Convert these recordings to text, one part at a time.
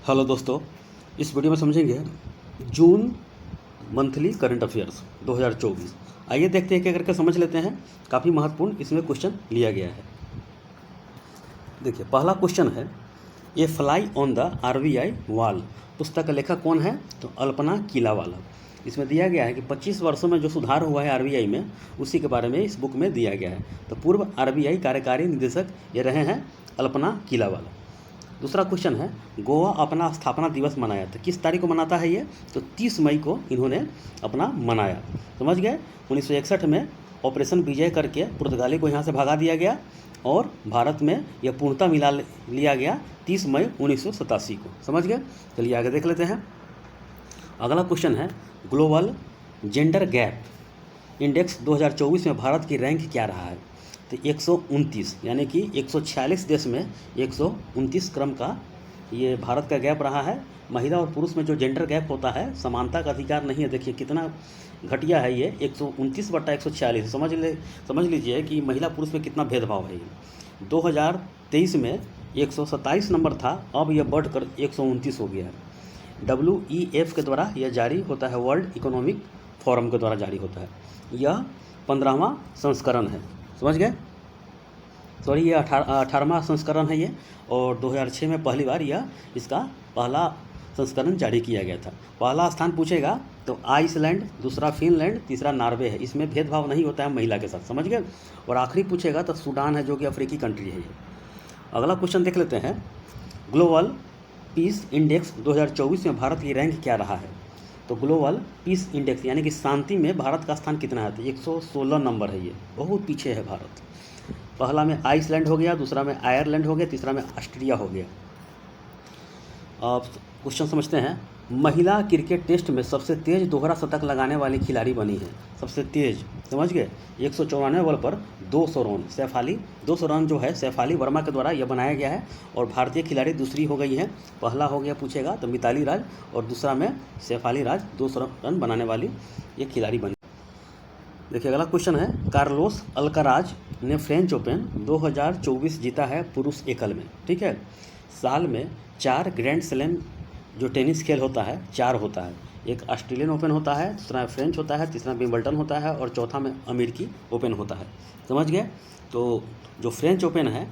Hello दोस्तों, इस video में समझेंगे जून मंथली करंट अफेयर्स 2024। आइए देखते हैं, क्या करके समझ लेते हैं। काफ़ी महत्वपूर्ण इसमें क्वेश्चन लिया गया है। देखिए, पहला क्वेश्चन है, a fly on the RBI wall. पुस्तक का लेखक कौन है? तो अल्पना किलावाला। इसमें दिया गया है कि 25 वर्षों में जो सुधार हुआ है RBI में, उसी के बारे में इस बुक में दिया गया है। तो पूर्व RBI कार्यकारी निदेशक ये रहे हैं अल्पना किलावाला। दूसरा क्वेश्चन है, गोवा अपना स्थापना दिवस मनाया था। किस तारीख को मनाता है ये? तो 30 मई को इन्होंने अपना मनाया। समझ गए? 1961 में ऑपरेशन विजय करके पुर्तगाली को यहाँ से भगा दिया गया और भारत में यह पूर्णतः मिला लिया गया 30 मई 1987 को। समझ गए? चलिए आगे देख लेते हैं। अगला क्वेश्चन है, ग्लोबल जेंडर गैप इंडेक्स 2024 में भारत की रैंक क्या रहा है? तो 129, यानी कि 146 देश में 129 क्रम का ये भारत का गैप रहा है। महिला और पुरुष में जो जेंडर गैप होता है, समानता का अधिकार नहीं है। देखिए कितना घटिया है ये, 129/146। समझ लीजिए कि महिला पुरुष में कितना भेदभाव है ये। 2023 में 127 नंबर था, अब यह बढ़कर 129 हो गया है। WEF के द्वारा यह जारी होता है, वर्ल्ड इकोनॉमिक फोरम के द्वारा जारी होता है। यह 15वां संस्करण है। समझ गए? सॉरी, ये 18वां संस्करण है ये, और 2006 में पहली बार यह इसका पहला संस्करण जारी किया गया था। पहला स्थान पूछेगा तो आइसलैंड, दूसरा फिनलैंड, तीसरा नॉर्वे है। इसमें भेदभाव नहीं होता है महिला के साथ। समझ गए? और आखिरी पूछेगा तो सूडान है, जो कि अफ्रीकी कंट्री है ये। अगला क्वेश्चन देख लेते हैं, ग्लोबल पीस इंडेक्स 2024 में भारत की रैंक क्या रहा है? तो ग्लोबल पीस इंडेक्स यानी कि शांति में भारत का स्थान कितना है? तो 116 नंबर है ये, बहुत पीछे है भारत। पहला में आइसलैंड हो गया, दूसरा में आयरलैंड हो गया, तीसरा में ऑस्ट्रेलिया हो गया। अब क्वेश्चन समझते हैं, महिला क्रिकेट टेस्ट में सबसे तेज दोहरा शतक लगाने वाली खिलाड़ी बनी है। सबसे तेज, समझ गए? 194 बॉल पर 200 रन। सैफ 200 रन जो है सैफ वर्मा के द्वारा यह बनाया गया है। और भारतीय खिलाड़ी दूसरी हो गई है। पहला हो गया पूछेगा तो मिताली राज, और दूसरा में सैफ राज 200 रन बनाने वाली ये खिलाड़ी बनी। देखिए अगला क्वेश्चन है, कार्लोस अल्काराज ने फ्रेंच ओपन 2024 जीता है पुरुष एकल में। ठीक है, साल में 4 ग्रैंड स्लैम जो टेनिस खेल होता है 4 होता है। एक ऑस्ट्रेलियन ओपन होता है, दूसरा फ्रेंच होता है, तीसरा विंबलडन होता है, और चौथा में अमेरिकी ओपन होता है। समझ गए? तो जो फ्रेंच ओपन है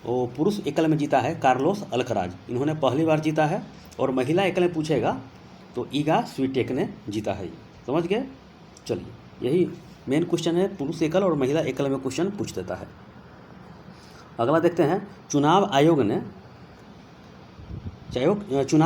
वो पुरुष एकल में जीता है कार्लोस अल्काराज, इन्होंने पहली बार जीता है। और महिला एकल में पूछेगा तो ईगा स्वीटेक ने जीता है। समझ गए? चलिए, यही मेन क्वेश्चन है, पुरुष एकल और महिला एकल में क्वेश्चन पूछ देता है। अगला देखते हैं, चुनाव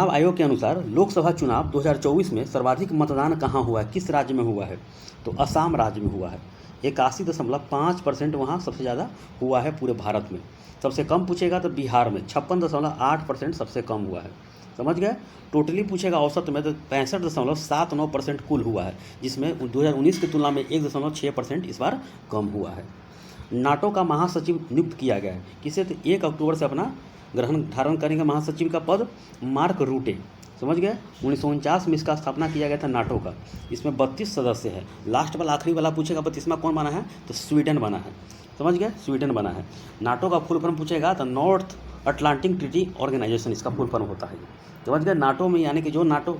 आयोग के अनुसार लोकसभा चुनाव 2024 में सर्वाधिक मतदान कहाँ हुआ है? किस राज्य में हुआ है? तो असम राज्य में हुआ है। 81.5% वहाँ सबसे ज़्यादा हुआ है पूरे भारत में। सबसे कम पूछेगा तो बिहार में 56.8% सबसे कम हुआ है। समझ गए? टोटली पूछेगा औसत में तो 65.79% कुल हुआ है, जिसमें 2019 की तुलना में 1.6% इस बार कम हुआ है। नाटो का महासचिव नियुक्त किया गया है। किसे? तो 1 अक्टूबर से अपना ग्रहण धारण करेंगे महासचिव का पद मार्क रूटे। समझ गए? 1949 में इसका स्थापना किया गया था नाटो का। इसमें 32 सदस्य है। लास्ट वाला आखिरी वाला पूछेगा 32वां कौन बना है? तो स्वीडन बना है। समझ गए? स्वीडन बना है। नाटो का फुल फॉर्म पूछेगा तो नॉर्थ अटलांटिक ट्रीटी ऑर्गेनाइजेशन इसका फुल फॉर्म होता है। समझ गए? नाटो में यानी कि जो नाटो,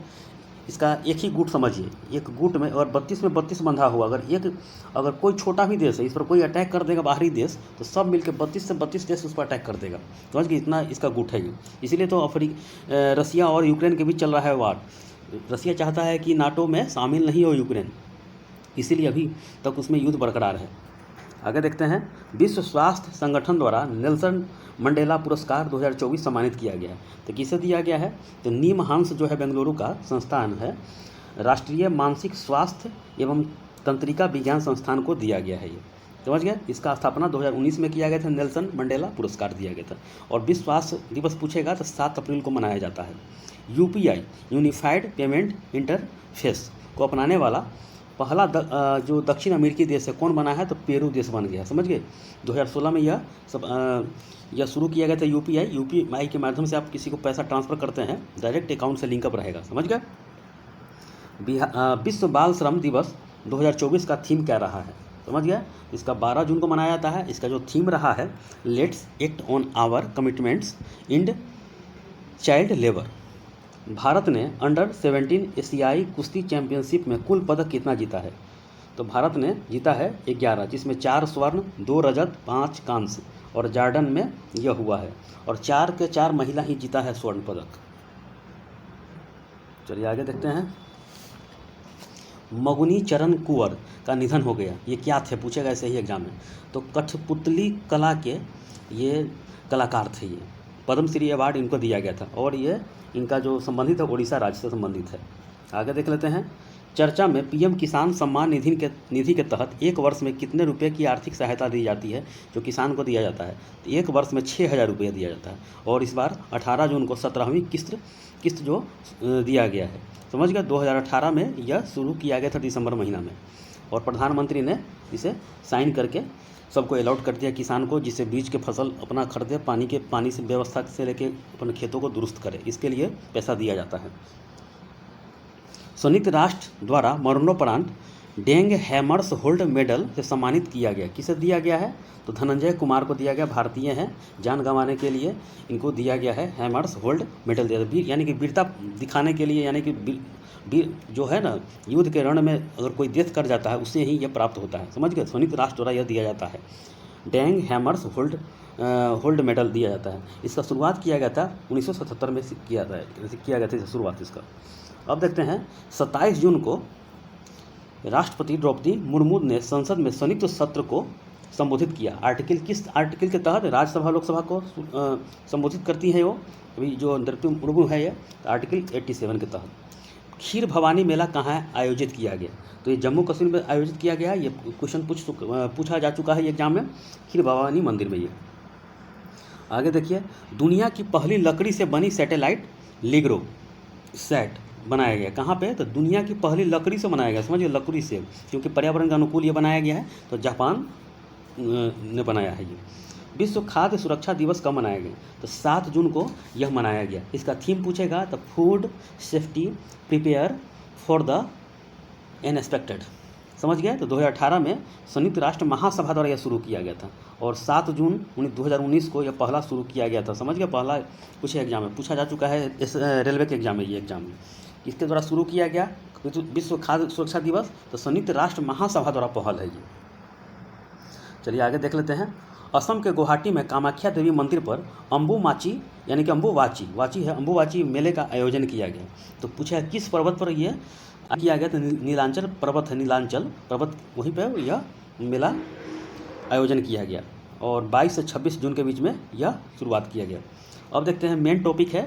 इसका एक ही गुट समझिए, एक गुट में और 32 में 32 बंधा हुआ। अगर कोई छोटा भी देश है, इस पर कोई अटैक कर देगा बाहरी देश, तो सब मिलकर 32 से 32 देश उस पर अटैक कर देगा। समझ गए? इतना इसका गुट है ये। इसीलिए तो रसिया और यूक्रेन के बीच चल रहा है वार। रसिया चाहता है कि नाटो में शामिल नहीं हो यूक्रेन, इसीलिए अभी तक उसमें युद्ध बरकरार है। आगे देखते हैं, विश्व स्वास्थ्य संगठन द्वारा नेल्सन मंडेला पुरस्कार 2024 सम्मानित किया गया है। तो किसे दिया गया है? तो नीम हंस जो है बेंगलुरु का संस्थान है, राष्ट्रीय मानसिक स्वास्थ्य एवं तंत्रिका विज्ञान संस्थान को दिया गया है ये। समझ गए? इसका स्थापना 2019 में किया गया था, नेल्सन मंडेला पुरस्कार दिया गया था। और विश्व स्वास्थ्य दिवस पूछेगा तो 7 अप्रैल को मनाया जाता है। UPI यूनिफाइड पेमेंट इंटरफेस को अपनाने वाला पहला जो दक्षिण अमेरिकी देश है कौन बना है? तो पेरू देश बन गया। समझ गए? 2016 में यह शुरू किया गया था। UPI के माध्यम से आप किसी को पैसा ट्रांसफ़र करते हैं, डायरेक्ट अकाउंट से लिंकअप रहेगा। समझ गए? विश्व बाल श्रम दिवस 2024 का थीम क्या रहा है? समझ गया? इसका 12 जून को मनाया जाता है। इसका जो थीम रहा है, let's act on our commitments in child labour. Bharat ने अंडर 17 एशियाई कुश्ती चैंपियनशिप में कुल पदक कितना जीता है? तो भारत ने जीता है 11, जिसमें 4 स्वर्ण, 2 रजत, 5 कांस्य, और जॉर्डन में यह हुआ है। और 4 के 4 महिला ही जीता है स्वर्ण पदक। चलिए आगे देखते हैं। मगुनी चरण कुंवर का निधन हो गया, ये क्या थे पूछेगा ऐसे ही एग्जाम में। तो कठपुतली कला के ये कलाकार थे। ये पद्मश्री अवार्ड इनको दिया गया था, और ये इनका जो संबंधित है उड़ीसा राज्य से संबंधित है। आगे देख लेते हैं। चर्चा में पीएम किसान सम्मान निधि के तहत एक वर्ष में कितने रुपए की आर्थिक सहायता दी जाती है, जो किसान को दिया जाता है? तो एक वर्ष में 6,000 रुपये दिया जाता है, और इस बार 18 जून को 17वीं किस्त जो दिया गया है। समझ गए? 2018 में यह शुरू किया गया था दिसंबर महीना में, और प्रधानमंत्री ने इसे साइन करके सबको अलॉट कर दिया किसान को, जिससे बीज के फसल अपना खरीदे, पानी से व्यवस्था से लेके अपने खेतों को दुरुस्त करे, इसके लिए पैसा दिया जाता है। संयुक्त राष्ट्र द्वारा मरणोपरांत डेंग हैमर्स होल्ड मेडल से सम्मानित किया गया, किसे दिया गया है? तो धनंजय कुमार को दिया गया, भारतीय हैं, जान गंवाने के लिए इनको दिया गया है हैमर्स होल्ड मेडल दिया, वीर यानी कि वीरता दिखाने के लिए, यानी कि वीर जो है ना, युद्ध के रण में अगर कोई डेथ कर जाता है उससे ही यह प्राप्त होता है। समझ गए? संयुक्त राष्ट्र द्वारा यह दिया जाता है, डेंग हैमर्स होल्ड मेडल दिया जाता है। इसका शुरुआत किया गया था 1977 में किया गया था शुरुआत इसका। अब देखते हैं 27 जून को राष्ट्रपति द्रौपदी मुर्मू ने संसद में संयुक्त सत्र को संबोधित किया। किस आर्टिकल के तहत राज्यसभा लोकसभा को संबोधित करती है वो, अभी जो द्रौपदी मुर्मू है, ये आर्टिकल 87 के तहत। खीर भवानी मेला कहाँ आयोजित किया गया? तो ये जम्मू कश्मीर में आयोजित किया गया। ये क्वेश्चन पूछा जा चुका है एग्जाम में, खीर भवानी मंदिर में। ये आगे देखिए। दुनिया की पहली लकड़ी से बनी सैटेलाइट लिग्रो सैट बनाया गया, कहाँ पे? तो दुनिया की पहली लकड़ी से बनाया गया। समझिए, लकड़ी से, क्योंकि पर्यावरण के अनुकूल ये बनाया गया है, तो जापान ने बनाया है ये। विश्व खाद्य सुरक्षा दिवस कब मनाया गया? तो 7 जून को यह मनाया गया। इसका थीम पूछेगा तो food safety prepare for the unexpected. समझ गए? तो 2018 में संयुक्त राष्ट्र महासभा द्वारा यह शुरू किया गया था, और 7 जून 2019 को यह पहला शुरू किया गया था। समझ गए? पहला कुछ एग्जाम में पूछा जा चुका है, इस रेलवे के एग्जाम में, ये एग्जाम में इसके द्वारा शुरू किया गया विश्व खाद्य सुरक्षा दिवस। तो संयुक्त राष्ट्र महासभा द्वारा पहल है ये। चलिए आगे देख लेते हैं। असम के गुवाहाटी में कामाख्या देवी मंदिर पर अम्बुवाची यानी कि अम्बुवाची मेले का आयोजन किया गया। तो पूछा किस पर्वत पर यह किया गया? तो नीलांचल पर्वत है, नीलांचल पर्वत, वहीं पर यह मेला आयोजन किया गया, और 22 से 26 जून के बीच में यह शुरुआत किया गया। अब देखते हैं मेन टॉपिक है,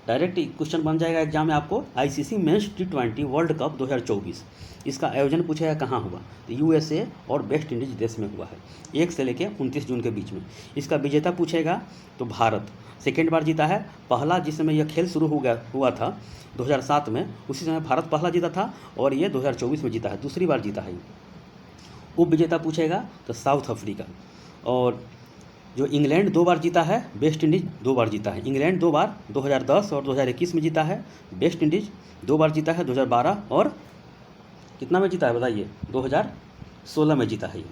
डायरेक्ट क्वेश्चन बन जाएगा एग्जाम में आपको। ICC men's T20 world cup 2024, इसका आयोजन पूछेगा कहाँ हुआ? तो यूएसए और वेस्ट इंडीज देश में हुआ है, 1 से लेकर 29 जून के बीच में। इसका विजेता पूछेगा तो भारत सेकेंड बार जीता है। पहला जिस समय यह खेल शुरू हुआ था 2007 में, उसी समय भारत पहला जीता था, और ये 2024 में जीता है, दूसरी बार जीता है। उप विजेता पूछेगा तो साउथ अफ्रीका, और जो इंग्लैंड 2 बार जीता है, वेस्ट इंडीज 2 बार जीता है। इंग्लैंड 2 बार 2010 और 2021 में जीता है, वेस्ट इंडीज 2 बार जीता है, 2012 और कितना में जीता है बताइए? 2016 में जीता है ये।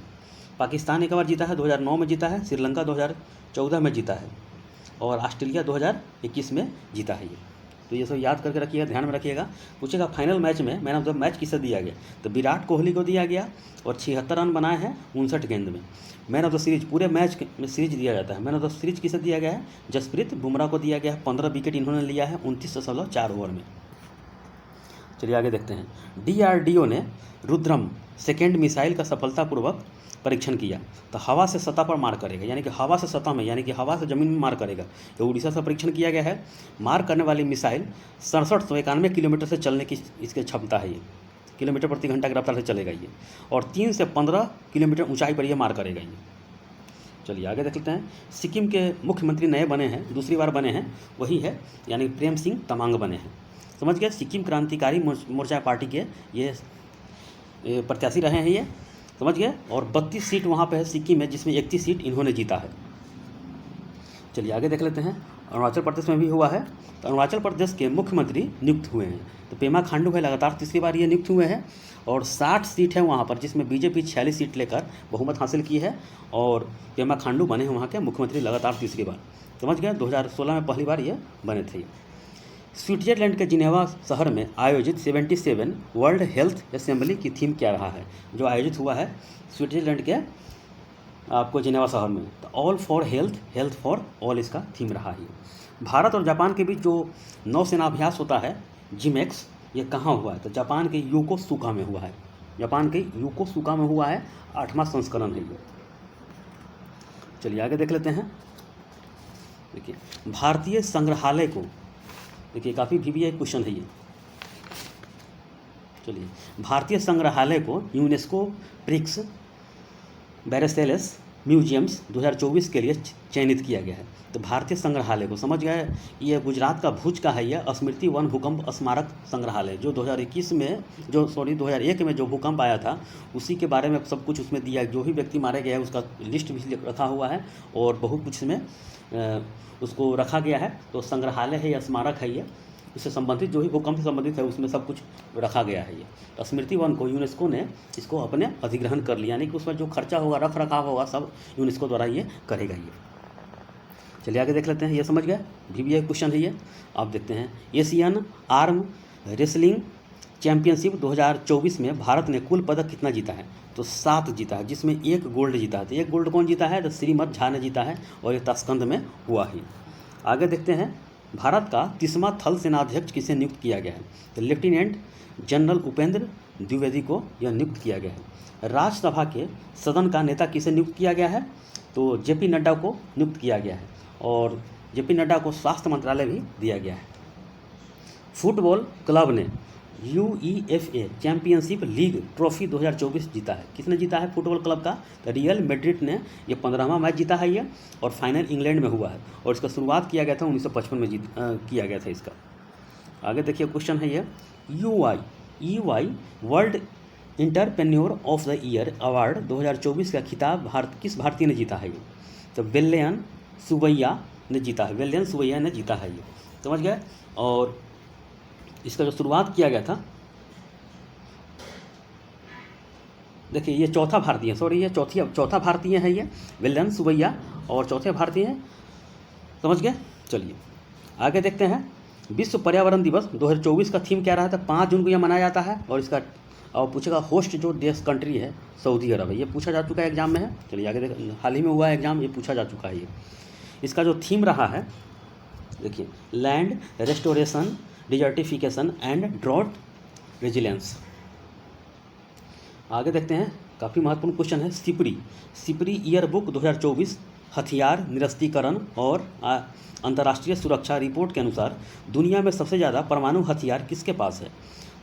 पाकिस्तान 1 बार जीता है, 2009 में जीता है, श्रीलंका 2014 में जीता है, और ऑस्ट्रेलिया 2021 में जीता है ये। तो ये सब याद करके रखिएगा, ध्यान में रखिएगा। पूछेगा फाइनल मैच में मैन ऑफ द मैच किसे दिया गया? तो विराट कोहली को दिया गया, और 76 रन बनाए हैं 59 गेंद में। मैन ऑफ द सीरीज, पूरे मैच में सीरीज दिया जाता है, मैन ऑफ द सीरीज किसे दिया गया है? जसप्रीत बुमराह को दिया गया है, 15 विकेट इन्होंने लिया है 29.4 ओवर में। चलिए आगे देखते हैं। DRDO ने रुद्रम सेकेंड मिसाइल का सफलतापूर्वक परीक्षण किया। तो हवा से सतह पर मार करेगा, यानी कि हवा से सतह में, यानी कि हवा से ज़मीन में मार करेगा। तो उड़ीसा से परीक्षण किया गया है। मार करने वाली मिसाइल 6791 किलोमीटर से चलने की इसकी क्षमता है, ये किलोमीटर प्रति घंटा की रफ्तार से चलेगा ये, और 3 से 15 किलोमीटर ऊंचाई पर यह मार करेगा ये। चलिए आगे देख लेते हैं। सिक्किम के मुख्यमंत्री नए बने हैं, दूसरी बार बने हैं, वही है यानी प्रेम सिंह तमांग बने हैं। समझ गए? सिक्किम क्रांतिकारी मोर्चा पार्टी के ये प्रत्याशी रहे हैं ये, समझ गए? और 32 सीट वहाँ पे है सिक्किम में, जिसमें 31 सीट इन्होंने जीता है। चलिए आगे देख लेते हैं। अरुणाचल प्रदेश में भी हुआ है। तो अरुणाचल प्रदेश के मुख्यमंत्री नियुक्त हुए हैं। तो पेमा खांडू है, लगातार तीसरी बार ये नियुक्त हुए हैं, और 60 सीट है वहाँ पर, जिसमें बीजेपी 46 सीट लेकर बहुमत हासिल की है, और पेमा खांडू बने हैं वहाँ के मुख्यमंत्री लगातार तीसरी बार। समझ गए? 2016 में पहली बार ये बने थे। स्विट्जरलैंड के जिनेवा शहर में आयोजित 77 वर्ल्ड हेल्थ असेंबली की थीम क्या रहा है? जो आयोजित हुआ है स्विट्जरलैंड के आपको जिनेवा शहर में, तो all for health, health for all इसका थीम रहा है। भारत और जापान के बीच जो नौसेना अभ्यास होता है जिमेक्स, ये कहाँ हुआ है? तो जापान के योकोसुका में हुआ है। जापान के योकोसुका में हुआ है, 8वां संस्करण है ये। चलिए आगे देख लेते हैं। देखिए भारतीय संग्रहालय को, देखिए काफ़ी VVI क्वेश्चन है ये। चलिए भारतीय संग्रहालय को यूनेस्को प्रिक्स बैरसेलेस म्यूजियम्स 2024 के लिए चयनित किया गया है। तो भारतीय संग्रहालय को समझ गए, ये गुजरात का भुज का है। यह स्मृति वन भूकंप स्मारक संग्रहालय जो 2021 में 2001 में जो भूकंप आया था उसी के बारे में सब कुछ उसमें दिया है। जो भी व्यक्ति मारे गए हैं उसका लिस्ट भी रखा हुआ है और बहुत कुछ इसमें उसको रखा गया है। तो संग्रहालय है या स्मारक है ये, इससे संबंधित जो भी भूकंप से संबंधित है उसमें सब कुछ रखा गया है। ये स्मृति वन को यूनेस्को ने इसको अपने अधिग्रहण कर लिया, यानी कि उसमें जो खर्चा होगा, रख रखाव होगा, सब यूनेस्को द्वारा ये करेगा ये। चलिए आगे देख लेते हैं। ये समझ गए, VVI क्वेश्चन है ये। आप देखते हैं एशियन आर्म रेसलिंग चैंपियनशिप 2024 में भारत ने कुल पदक कितना जीता है? तो 7 जीता है, जिसमें 1 गोल्ड जीता है। तो 1 गोल्ड कौन जीता है? तो श्रीमत झा ने जीता है और ये ताशकंद में हुआ है। आगे देखते हैं भारत का 30वां थल सेनाध्यक्ष किसे नियुक्त किया गया है? तो लेफ्टिनेंट जनरल उपेंद्र द्विवेदी को यह नियुक्त किया गया है। राज्यसभा के सदन का नेता किसे नियुक्त किया गया है? तो JP नड्डा को नियुक्त किया गया है और JP नड्डा को स्वास्थ्य मंत्रालय भी दिया गया है। फुटबॉल क्लब ने UEFA चैंपियनशिप लीग ट्रॉफी 2024 जीता है। किसने जीता है फुटबॉल क्लब का? तो रियल मैड्रिड ने ये 15वां मैच जीता है ये, और फाइनल इंग्लैंड में हुआ है और इसका शुरुआत किया गया था 1955 में किया गया था इसका। आगे देखिए क्वेश्चन है ये, EY world entrepreneur of the year award 2024 का खिताब किस भारतीय ने जीता है ये? तो वेलयन सुवैया ने जीता है। वेलयन सुवैया ने जीता है ये, समझ गए। और इसका जो शुरुआत किया गया था, देखिए ये चौथा भारतीय, सॉरी ये चौथा भारतीय है ये वेलयन सुवैया, और चौथे भारतीय हैं, समझ गए। चलिए आगे देखते हैं। विश्व पर्यावरण दिवस 2024 का थीम क्या रहा था? 5 जून को यह मनाया जाता है और इसका और पूछेगा होस्ट जो देश कंट्री है सऊदी अरब है। ये पूछा जा चुका है एग्जाम में है। चलिए आगे देख, हाल ही में हुआ है एग्जाम, ये पूछा जा चुका है ये। इसका जो थीम रहा है देखिए, land restoration, desertification and drought resilience. आगे देखते हैं, काफ़ी महत्वपूर्ण क्वेश्चन है। सिपरी ईयर बुक 2024 हथियार निरस्तीकरण और अंतर्राष्ट्रीय सुरक्षा रिपोर्ट के अनुसार दुनिया में सबसे ज़्यादा परमाणु हथियार किसके पास है?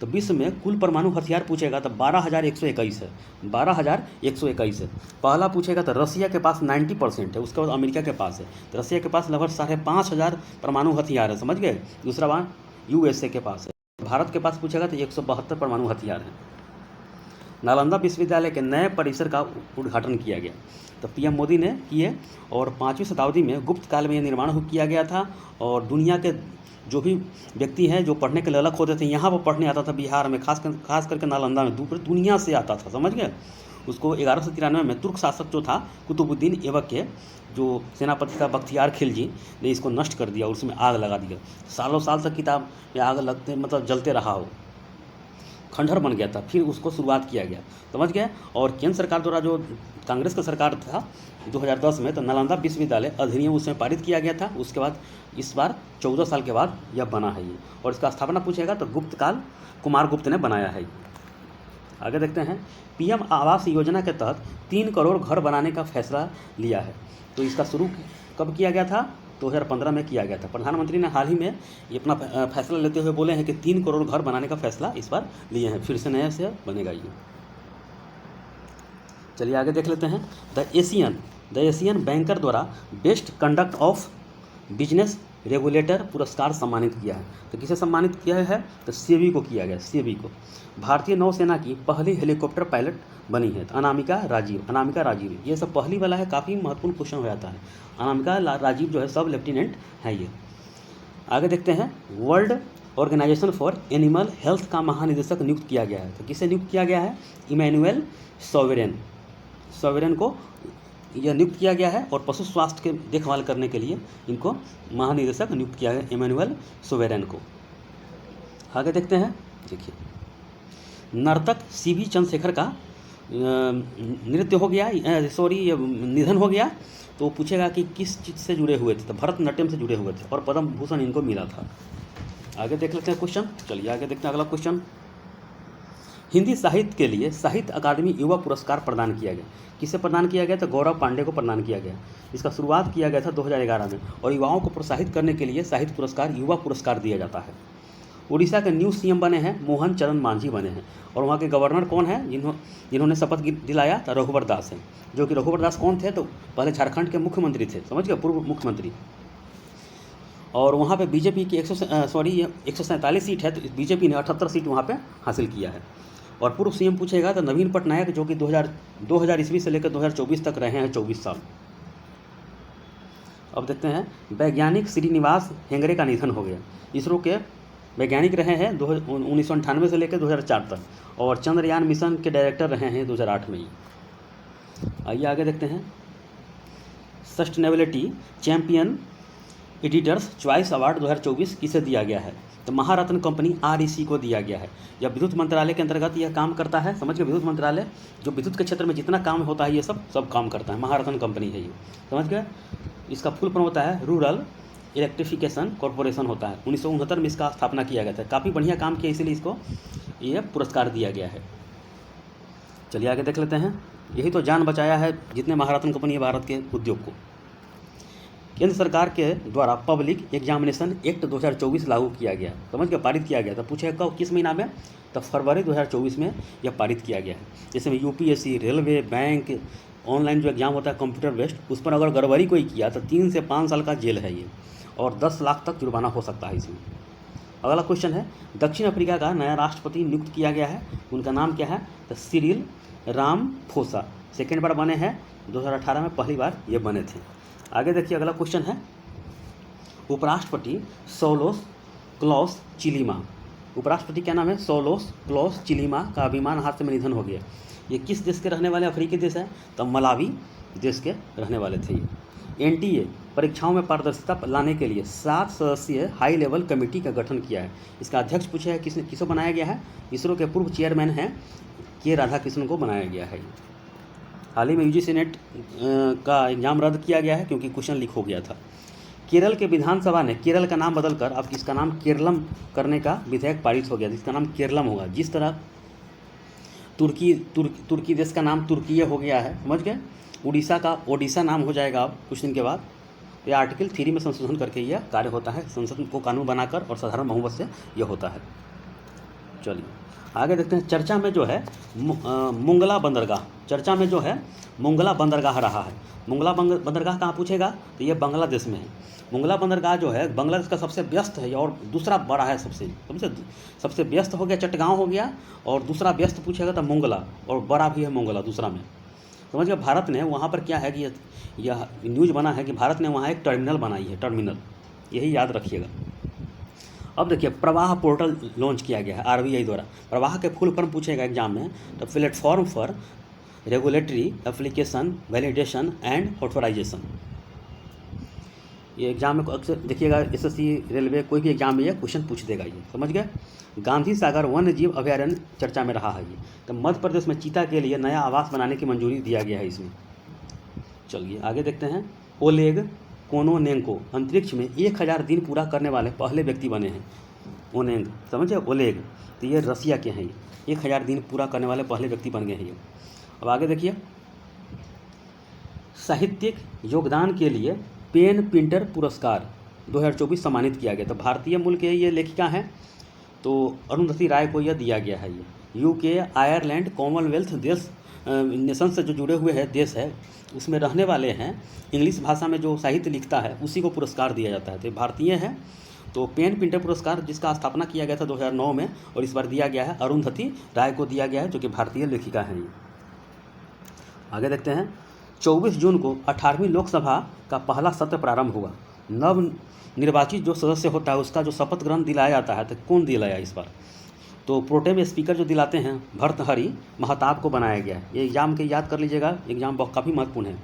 तो विश्व में कुल परमाणु हथियार पूछेगा तो 12,121 है। 12,121 है। पहला पूछेगा तो रसिया के पास 90% है, उसके बाद अमेरिका के पास है। तो रसिया के पास लगभग 5,500 परमाणु हथियार है, समझ गए। दूसरा बार USA के पास है। भारत के पास पूछेगा तो 172 परमाणु हथियार हैं। नालंदा विश्वविद्यालय के नए परिसर का उद्घाटन किया गया, तो PM मोदी ने किए, और 5वीं शताब्दी में गुप्त काल में यह निर्माण किया गया था। और दुनिया के जो भी व्यक्ति हैं जो पढ़ने के लिए अलग होते थे, यहाँ पर पढ़ने आता था बिहार में, खास करके नालंदा में दुनिया से आता था, समझ गए। उसको 1193 में तुर्क शासक जो था कुतुबुद्दीन ऐबक के जो सेनापति था बख्तियार खिलजी ने इसको नष्ट कर दिया और उसमें आग लगा दिया। सालों साल तक किताब में आग लगते मतलब जलते रहा हो, खंडहर बन गया था। फिर उसको शुरुआत किया गया, समझ गए। और केंद्र सरकार द्वारा जो कांग्रेस का सरकार था 2010 में, तो नालंदा विश्वविद्यालय अधिनियम उसमें पारित किया गया था। उसके बाद इस बार 14 साल के बाद यह बना है ये, और इसका स्थापना पूछेगा तो गुप्त काल कुमार गुप्त ने बनाया है। आगे देखते हैं, PM आवास योजना के तहत 3 करोड़ घर बनाने का फैसला लिया है। तो इसका शुरू कब किया गया था? 2015 में किया गया था। प्रधानमंत्री ने हाल ही में ये अपना फैसला लेते हुए बोले हैं कि 3 करोड़ घर बनाने का फैसला इस बार लिए हैं, फिर से नया से बनेगा ये। चलिए आगे देख लेते हैं। द एशियन बैंकर द्वारा best conduct of business regulator पुरस्कार सम्मानित किया है। तो किसे सम्मानित किया है? तो सेबी को किया गया, सेबी को। भारतीय नौसेना की पहली हेलीकॉप्टर पायलट बनी है अनामिका राजीव। ये सब पहली वाला है, काफ़ी महत्वपूर्ण क्वेश्चन हो जाता है। अनामिका राजीव जो है सब लेफ्टिनेंट है ये। आगे देखते हैं, World Organisation for Animal Health का महानिदेशक नियुक्त किया गया है। तो किसे नियुक्त किया गया है? इमैनुअल सोवेरेन को यह नियुक्त किया गया है, और पशु स्वास्थ्य के देखभाल करने के लिए इनको महानिदेशक नियुक्त किया गया इमैनुअल सोवेरेन को। आगे देखते हैं। देखिए, नर्तक सीवी चंद्रशेखर का नृत्य हो गया, निधन हो गया, तो पूछेगा कि किस चीज़ से जुड़े हुए थे, तो भरतनाट्यम से जुड़े हुए थे और पद्म भूषण इनको मिला था। आगे देख लेते हैं क्वेश्चन। चलिए आगे देखते हैं अगला क्वेश्चन। हिंदी साहित्य के लिए साहित्य अकादमी युवा पुरस्कार प्रदान किया गया। किसे प्रदान किया गया? तो गौरव पांडे को प्रदान किया गया। इसका शुरुआत किया गया था 2011 में और युवाओं को प्रोत्साहित करने के लिए साहित्य पुरस्कार युवा पुरस्कार दिया जाता है। उड़ीसा के न्यू सीएम बने हैं मोहन चरण मांझी बने हैं और वहाँ के गवर्नर कौन है जिन्होंने शपथ दिलाया? तो रघुवर दास हैं। जो कि रघुवर दास कौन थे? तो पहले झारखंड के मुख्यमंत्री थे, समझ गए, पूर्व मुख्यमंत्री। और वहाँ पे बीजेपी की 147 सीट है, तो बीजेपी ने 78 सीट वहाँ पे हासिल किया है। और पूर्व सीएम पूछेगा तो नवीन पटनायक, जो कि 2000 ईस्वी से लेकर 2024 तक रहे हैं, 24 साल। अब देखते हैं, वैज्ञानिक श्रीनिवास हेंगड़े का निधन हो गया। इसरो के वैज्ञानिक रहे हैं 1998 से लेकर 2004 तक और चंद्रयान मिशन के डायरेक्टर रहे हैं 2008 में ही। आइए आगे देखते हैं। Sustainability champion editors choice award 2024 किसे दिया गया है? तो महारत्न कंपनी REC को दिया गया है। यह विद्युत मंत्रालय के अंतर्गत यह काम करता है, समझ गए। विद्युत मंत्रालय जो विद्युत के क्षेत्र में जितना काम होता है ये सब काम करता है, महारत्न कंपनी है ये, समझ गए। इसका फुल फॉर्म होता है रूरल इलेक्ट्रिफिकेशन कॉरपोरेशन होता है। 1969 में इसका स्थापना किया गया था। काफ़ी बढ़िया काम किया, इसीलिए इसको ये पुरस्कार दिया गया है। चलिए आगे देख लेते हैं। यही तो जान बचाया है जितने महारत्न कंपनी है भारत के उद्योग को। केंद्र सरकार के द्वारा पब्लिक एग्जामिनेशन एक्ट 2024 लागू किया गया, समझ के पारित किया गया था। पूछेगा किस महीना में? तो फरवरी 2024 में यह पारित किया गया है। जैसे में UPSC, रेलवे, बैंक, ऑनलाइन जो एग्जाम होता है कंप्यूटर बेस्ड, उस पर अगर गड़बड़ी कोई किया तो 3 से 5 साल का जेल है ये और 10 लाख तक जुर्माना हो सकता है इसमें। अगला क्वेश्चन है, दक्षिण अफ्रीका का नया राष्ट्रपति नियुक्त किया गया है, उनका नाम क्या है? तो सिरिल रामाफोसा। सेकेंड बार बने हैं, 2018 में पहली बार ये बने थे। आगे देखिए अगला क्वेश्चन है, उपराष्ट्रपति सौलोस क्लॉस चिलीमा। उपराष्ट्रपति क्या नाम है? सौलोस क्लॉस चिलीमा का विमान हादसे में निधन हो गया। ये किस देश के रहने वाले अफ्रीकी देश है? तो मलावी देश के रहने वाले थे ये। NTA परीक्षाओं में पारदर्शिता लाने के लिए 7 सदस्यीय हाई लेवल कमेटी का गठन किया है। इसका अध्यक्ष पूछा है किसको बनाया गया है? इसरो के पूर्व चेयरमैन हैं के राधाकृष्णन को बनाया गया है। हाल ही में UGC नेट का एग्जाम रद्द किया गया है क्योंकि क्वेश्चन लीक हो गया था। केरल के विधानसभा ने केरल का नाम बदलकर अब इसका नाम केरलम करने का विधेयक पारित हो गया, जिसका नाम केरलम होगा। जिस तरह तुर्की देश का नाम तुर्कीय हो गया है, समझ गए। उड़ीसा का ओडिशा नाम हो जाएगा अब कुछ दिन के बाद। ये आर्टिकल 3 में संशोधन करके यह कार्य होता है, संसद को कानून बनाकर और साधारण बहुमत से यह होता है। चलिए आगे देखते हैं। चर्चा में जो है मुंगला बंदरगाह, चर्चा में जो है मुंगला बंदरगाह रहा है। मुंगला बंदरगाह कहाँ पूछेगा? तो ये बांग्लादेश में है। मुंगला बंदरगाह जो है बांग्लादेश का सबसे व्यस्त है और दूसरा बड़ा है सबसे व्यस्त हो गया चटगांव हो गया और दूसरा व्यस्त पूछेगा तो मुंगला, और बड़ा भी है मुंगला दूसरा में, समझ गए। भारत ने वहाँ पर क्या है कि यह न्यूज़ बना है कि भारत ने वहाँ एक टर्मिनल बनाई है, टर्मिनल, यही याद रखिएगा। अब देखिए, प्रवाह पोर्टल लॉन्च किया गया है RBI द्वारा। प्रवाह के फुल फॉर्म पूछेगा एग्जाम में, तो platform for regulatory application validation and authorisation. ये एग्जाम में अक्सर देखिएगा, SSC, रेलवे, कोई भी एग्जाम में ये क्वेश्चन पूछ देगा, ये समझ गए। गांधी सागर वन्य जीव अभयारण्य चर्चा में रहा है ये, तो मध्य प्रदेश में चीता के लिए नया आवास बनाने की मंजूरी दिया गया है इसमें। चलिए आगे देखते हैं। ओलेग कोनोनेंको अंतरिक्ष में 1000 दिन पूरा करने वाले पहले व्यक्ति बने हैं। ओनेंग, समझे, ओलेग, तो ये रसिया के हैं। ये 1000 दिन पूरा करने वाले पहले व्यक्ति बन गए हैं ये। अब आगे देखिए, साहित्यिक योगदान के लिए पेन पिंटर पुरस्कार 2024 सम्मानित किया गया। तो भारतीय मूल के ये लेखिका हैं, तो अरुंधति राय को यह दिया गया है। ये UK, आयरलैंड, कॉमनवेल्थ देश नेशन से जो जुड़े हुए हैं देश है, उसमें रहने वाले हैं, इंग्लिश भाषा में जो साहित्य लिखता है उसी को पुरस्कार दिया जाता है। तो भारतीय है, तो पेन पिंटर पुरस्कार जिसका स्थापना किया गया था 2009 में और इस बार दिया गया है अरुंधति राय को दिया गया है, जो कि भारतीय लेखिका हैं। आगे देखते हैं। 24 जून को 18वीं लोकसभा का पहला सत्र प्रारंभ हुआ। नव निर्वाचित जो सदस्य होता है उसका जो शपथ ग्रहण दिलाया जाता है, तो कौन दिलाया इस बार? तो प्रोटेम स्पीकर जो दिलाते हैं भर्तहरि महताब को बनाया गया है। ये एग्जाम के याद कर लीजिएगा, एग्जाम बहुत काफ़ी महत्वपूर्ण है,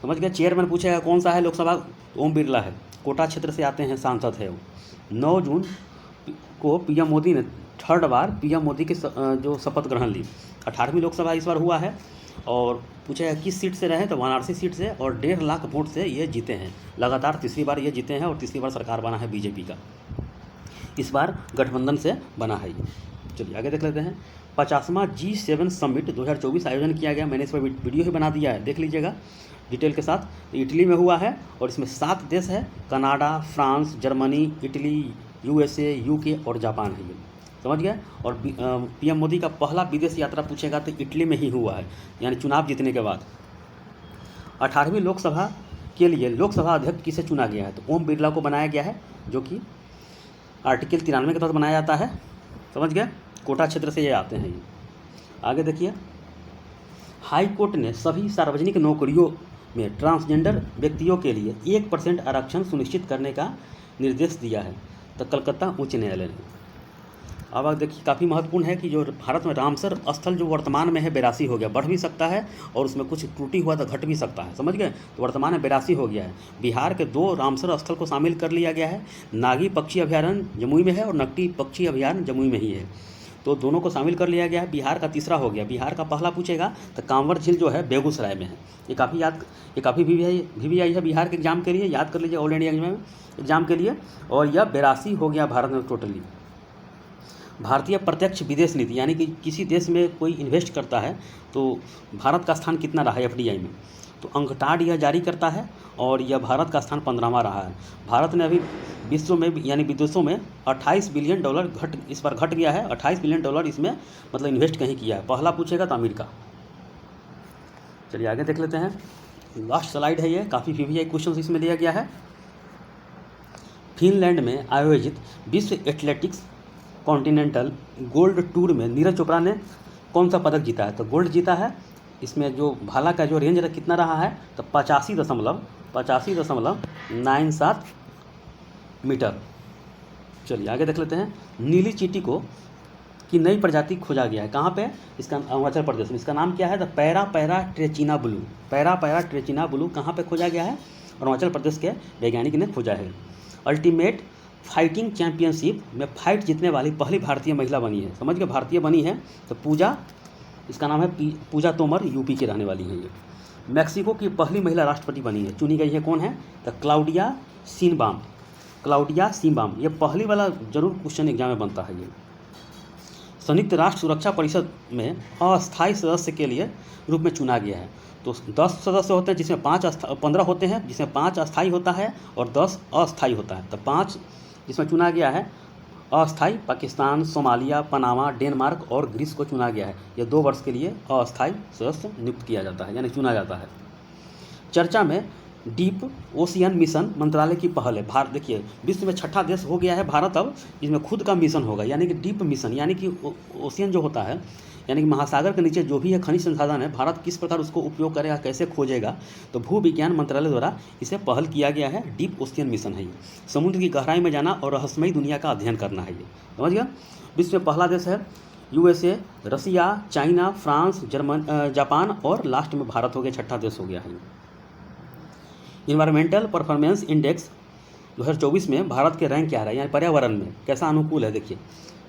समझ गया। चेयरमैन पूछेगा कौन सा है लोकसभा? ओम बिरला है, कोटा क्षेत्र से आते हैं, सांसद है वो। 9 जून को पीएम मोदी ने थर्ड बार पीएम मोदी के जो शपथ ग्रहण ली। 18वीं लोकसभा इस बार हुआ है और पूछा किस सीट से रहे तो वाराणसी सीट से, और 1.5 लाख वोट से ये जीते हैं। लगातार तीसरी बार ये जीते हैं और तीसरी बार सरकार बना है बीजेपी का। इस बार गठबंधन से बना है ये। चलिए आगे देख लेते हैं। 50वां G7 समिट 2024 आयोजन किया गया। मैंने इस पर वीडियो ही बना दिया है, देख लीजिएगा डिटेल के साथ। इटली में हुआ है और इसमें 7 देश है, Canada, France, Germany, Italy, USA, UK और जापान है ये, समझ गए। और पीएम मोदी का पहला विदेश यात्रा पूछेगा तो इटली में ही हुआ है, यानी चुनाव जीतने के बाद। 18वीं लोकसभा के लिए लोकसभा अध्यक्ष किसे चुना गया है तो ओम बिरला को बनाया गया है, जो कि आर्टिकल 93 के तहत बनाया जाता है, समझ गए। कोटा क्षेत्र से ये आते हैं ये। आगे देखिए, हाई कोर्ट ने सभी सार्वजनिक नौकरियों में ट्रांसजेंडर व्यक्तियों के लिए 1% आरक्षण सुनिश्चित करने का निर्देश दिया है तो कलकत्ता उच्च न्यायालय ने। अब आप देखिए काफ़ी महत्वपूर्ण है कि जो भारत में रामसर स्थल जो वर्तमान में है 82 हो गया, बढ़ भी सकता है और उसमें कुछ त्रुटि हुआ तो घट भी सकता है, समझ गए। तो वर्तमान में 82 हो गया है। बिहार के 2 रामसर स्थल को शामिल कर लिया गया है। नागी पक्षी अभ्यारण्य जमुई में है और नकटी पक्षी अभ्यारण्य जमुई में ही है, तो दोनों को शामिल कर लिया गया है। बिहार का तीसरा हो गया। बिहार का पहला पूछेगा तो कांवर झील जो है बेगूसराय में है। ये काफ़ी VVI है बिहार के एग्जाम के लिए, याद कर लीजिए ऑल इंडिया एग्जाम के लिए। और यह 82 हो गया भारत में टोटली। भारतीय प्रत्यक्ष विदेश नीति, यानी कि किसी देश में कोई इन्वेस्ट करता है तो भारत का स्थान कितना रहा है FDI में, तो अंकटाड यह जारी करता है और यह भारत का स्थान 15वां रहा है। भारत ने अभी विश्व में यानी विदेशों में $28 बिलियन इस बार घट गया है। $28 बिलियन इसमें मतलब इन्वेस्ट कहीं किया है। पहला पूछेगा तो अमेरिका। चलिए आगे देख लेते हैं। लास्ट स्लाइड है ये, काफ़ी VVI क्वेश्चन इसमें दिया गया है। फिनलैंड में आयोजित विश्व एथलेटिक्स कॉन्टिनेंटल गोल्ड टूर में नीरज चोपड़ा ने कौन सा पदक जीता है तो गोल्ड जीता है। इसमें जो भाला का जो रेंज कितना रहा है तो 85.97 मीटर। चलिए आगे देख लेते हैं। नीली चींटी की नई प्रजाति खोजा गया है, कहाँ पे, इसका अरुणाचल प्रदेश में। इसका नाम क्या है तो पैरा ट्रेचिना ब्लू कहाँ पे खोजा गया है, अरुणाचल प्रदेश के वैज्ञानिक ने खोजा है। अल्टीमेट फाइटिंग चैंपियनशिप में फाइट जीतने वाली पहली भारतीय महिला बनी है, समझ के भारतीय बनी है तो पूजा, इसका नाम है पूजा तोमर, यूपी की रहने वाली है ये। मैक्सिको की पहली महिला राष्ट्रपति बनी है, चुनी गई है, कौन है तो क्लाउडिया सीनबाम। ये पहली वाला जरूर क्वेश्चन एग्जाम में बनता है ये। संयुक्त राष्ट्र सुरक्षा परिषद में अस्थायी सदस्य के लिए रूप में चुना गया है तो 10 सदस्य होते हैं जिसमें 15 होते हैं, जिसमें 5 अस्थायी होता है और 10 अस्थायी होता है। तो 5 जिसमें चुना गया है अस्थायी, पाकिस्तान, सोमालिया, पनामा, डेनमार्क और ग्रीस को चुना गया है। यह 2 वर्ष के लिए अस्थायी सदस्य नियुक्त किया जाता है, यानी चुना जाता है। चर्चा में डीप ओशियन मिशन मंत्रालय की पहल है। भारत देखिए विश्व में 6ठा देश हो गया है भारत अब, इसमें खुद का मिशन होगा, यानी कि डीप मिशन, यानी कि ओशियन जो होता है यानी कि महासागर के नीचे जो भी है खनिज संसाधन है, भारत किस प्रकार उसको उपयोग करेगा, कैसे खोजेगा, तो भू विज्ञान मंत्रालय द्वारा इसे पहल किया गया है। डीप ओशियन मिशन है ये। समुद्र की गहराई में जाना और रहस्यमयी दुनिया का अध्ययन करना है ये, समझ गया। विश्व में पहला देश है USA, रसिया, चाइना, फ्रांस, जापान और लास्ट में भारत हो गया, 6ठा देश हो गया है। इन्वायरमेंटल परफॉर्मेंस इंडेक्स 2024 में भारत के रैंक क्या रहा है, यानी पर्यावरण में कैसा अनुकूल है। देखिए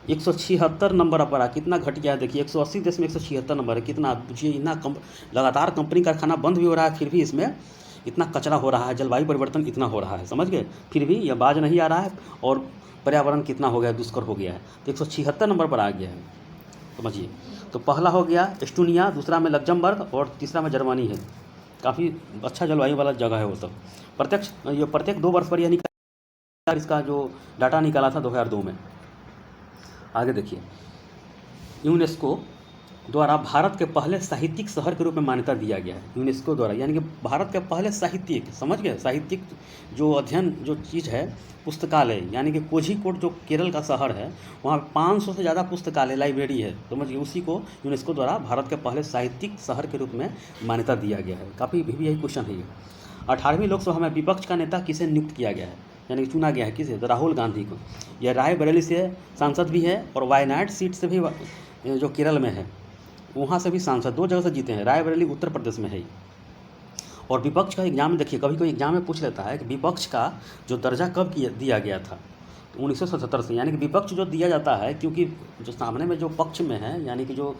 176 नंबर पर, कितना घट गया है। देखिए 180 देश में 176 नंबर है, कितना पूछिए। इतना लगातार कंपनी कारखाना बंद भी हो रहा है, फिर भी इसमें इतना कचरा हो रहा है, जलवायु परिवर्तन इतना हो रहा है, समझ गए, फिर भी यह बाज नहीं आ रहा है और पर्यावरण कितना हो गया, दुष्कर हो गया है। तो 176 नंबर पर आ गया है, समझिए। तो पहला हो गया एस्टोनिया, दूसरा में लग्जमबर्ग और तीसरा में जर्मनी है। काफ़ी अच्छा जलवायु वाला जगह है वो सब। प्रत्येक 2 वर्ष पर यह निकाला, इसका जो डाटा निकाला था 2002 में। आगे देखिए, यूनेस्को द्वारा भारत के पहले साहित्यिक शहर के रूप में मान्यता दिया गया है। यूनेस्को द्वारा, यानी कि भारत के पहले साहित्यिक, समझ गए, साहित्यिक जो अध्ययन जो चीज़ है, पुस्तकालय, यानी कि कोझिकोड जो केरल का शहर है, वहाँ 500 से ज़्यादा पुस्तकालय, लाइब्रेरी है, समझिए। उसी को यूनेस्को द्वारा भारत के पहले साहित्यिक शहर के रूप में मान्यता दिया गया है। काफ़ी भी यही क्वेश्चन है ये। 18वीं लोकसभा में विपक्ष का नेता किसे नियुक्त किया गया है, यानी कि चुना गया है, किसे, तो राहुल गांधी को। यह रायबरेली से सांसद भी है और वायनाड सीट से भी, जो केरल में है, वहाँ से भी सांसद 2 जगह से जीते हैं। रायबरेली उत्तर प्रदेश में है। और विपक्ष का एग्जाम में देखिए, कभी कोई एग्जाम में पूछ लेता है कि विपक्ष का जो दर्जा कब दिया गया था, 1977 से, यानी कि विपक्ष जो दिया जाता है, क्योंकि जो सामने में जो पक्ष में है, यानी कि जो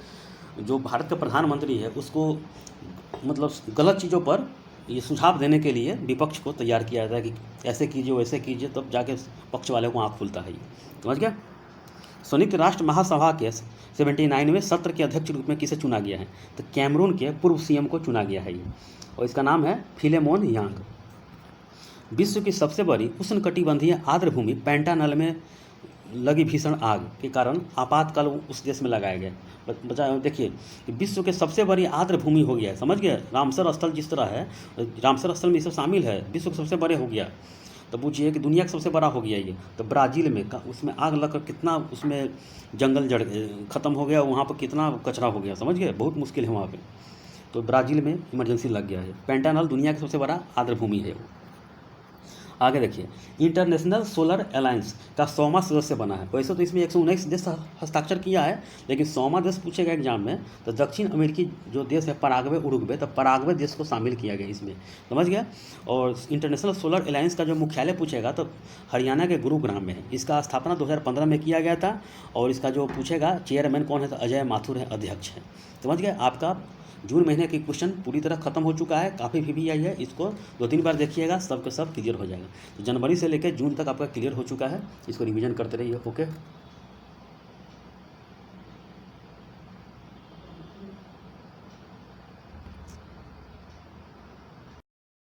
जो भारत का प्रधानमंत्री है, उसको मतलब गलत चीज़ों पर ये सुझाव देने के लिए विपक्ष को तैयार किया जाता है कि ऐसे कीजिए वैसे कीजिए, तब जाके पक्ष वाले को आँख खुलता है। ये समझ गया। संयुक्त राष्ट्र महासभा के 79वें सत्र के अध्यक्ष के रूप में किसे चुना गया है? तो कैमरून के पूर्व सीएम को चुना गया है ये, और इसका नाम है फिलेमोन यांग। विश्व की सबसे बड़ी उष्णकटिबंधीय आर्द्रभूमि पैंटानल में लगी भीषण आग के कारण आपातकाल उस देश में लगाया गया। बचा देखिए, विश्व के सबसे बड़ी आर्द्रभूमि हो गया है, समझ गए। रामसर स्थल जिस तरह है, रामसर स्थल में ये सब शामिल है, विश्व के सबसे बड़े हो गया। तो पूछिए कि दुनिया का सबसे बड़ा हो गया ये, तो ब्राज़ील में उसमें आग लगकर कितना उसमें जंगल जड़ ख़त्म हो गया, वहाँ पर कितना कचरा हो गया, समझ गए। बहुत मुश्किल है वहाँ पे। तो ब्राज़ील में इमरजेंसी लग गया है। पैंटानल दुनिया का सबसे बड़ा आर्द्रभूमि है वो। आगे देखिए, इंटरनेशनल सोलर अलायंस का 100वां सदस्य बना है। वैसे तो इसमें 119 देश हस्ताक्षर किया है, लेकिन 100वां देश पूछेगा एग्जाम में, तो दक्षिण अमेरिकी जो देश है पराग्वे उरुग्वे, तो पराग्वे देश को शामिल किया गया इसमें, समझ गया। और इंटरनेशनल सोलर अलायंस का जो मुख्यालय पूछेगा तो हरियाणा के गुरुग्राम में है। इसका स्थापना 2015 में किया गया था, और इसका जो पूछेगा चेयरमैन कौन है, तो अजय माथुर है, अध्यक्ष है, समझ गए। आपका जून महीने की क्वेश्चन पूरी तरह खत्म हो चुका है, काफ़ी भी आई है, इसको 2-3 बार देखिएगा, सब के सब क्लियर हो जाएगा। तो जनवरी से लेकर जून तक आपका क्लियर हो चुका है, इसको रिवीजन करते रहिए। ओके।